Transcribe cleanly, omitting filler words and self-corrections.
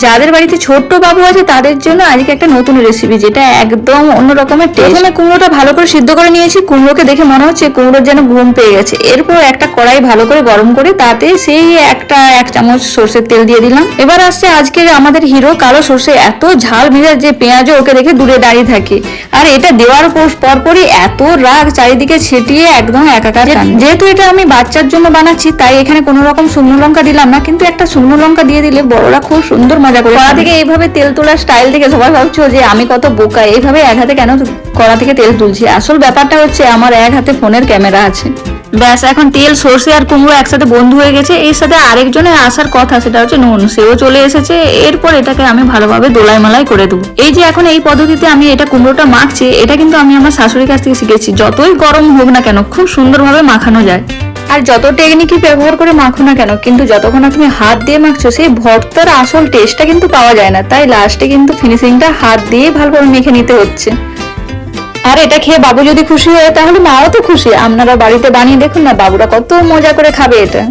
যাদের বাড়িতে ছোট্ট বাবু আছে তাদের জন্য আজকে একটা নতুন রেসিপি, যেটা একদম অন্য রকমের টেস্ট। প্রথমে কুমড়োটা ভালো করে সিদ্ধ করে নিয়েছি। কুমড়োকে দেখে মনে হচ্ছে কুমড়োর যেন ঘুম পেয়ে গেছে। এরপর একটা কড়াই ভালো করে গরম করে তাতে সেই এক চামচ সর্ষের তেল দিয়ে দিলাম। এবার আসছে আজকের আমাদের হিরো কালো সর্ষে। এত ঝাল মেজাজ যে পেঁয়াজও ওকে দেখে দূরে দাঁড়িয়ে থাকে। আর এটা দেওয়ার পরপরই এত রাগ চারিদিকে ছিটিয়ে একদম একাকার। যেহেতু এটা আমি বাচ্চার জন্য বানাচ্ছি তাই এখানে কোনো রকম শুকনো লঙ্কা দিলাম না, কিন্তু একটা শুকনো লঙ্কা দিয়ে দিলে বড়রা খুব সুন্দর মজা করে। কড়া থেকে এইভাবে তেল তোলার স্টাইল থেকে সবাই ভাবছো যে আমি কত বোকা, এইভাবে এক হাতে কেন কড়া থেকে তেল তুলছি। আসল ব্যাপারটা হচ্ছে আমার এক হাতে ফোনের ক্যামেরা আছে। ব্যাস, এখন তেল, সর্ষে আর কুমড়ো একসাথে বন্ধু হয়ে গেছে। এর সাথে আরেকজনের আসার কথা, সেটা হচ্ছে নুন, সেও চলে এসেছে। এরপর এটাকে আমি ভালোভাবে দোলাই মালাই করে দেবো। এই যে এখন এই পদ্ধতিতে আমি এটা কুমড়োটা মাখছি, এটা কিন্তু আমি আমার শাশুড়ির কাছ থেকে শিখেছি। যতই গরম হোক না কেন খুব সুন্দরভাবে মাখানো যায়। আর যত টেকনিকই ব্যবহার করে মাখো না কেন, কিন্তু যতক্ষণ না তুমি হাত দিয়ে মাখছো সেই ভর্তার আসল টেস্টটা কিন্তু পাওয়া যায় না। তাই লাস্টে কিন্তু ফিনিশিংটা হাত দিয়ে ভালোভাবে মেখে নিতে হচ্ছে। আর এটা খেয়ে বাবু যদি খুশি হয় তাহলে মাও তো খুশি। আপনারা বাড়িতে বানিয়ে দেখুন না, বাবুরা কত মজা করে খাবে এটা।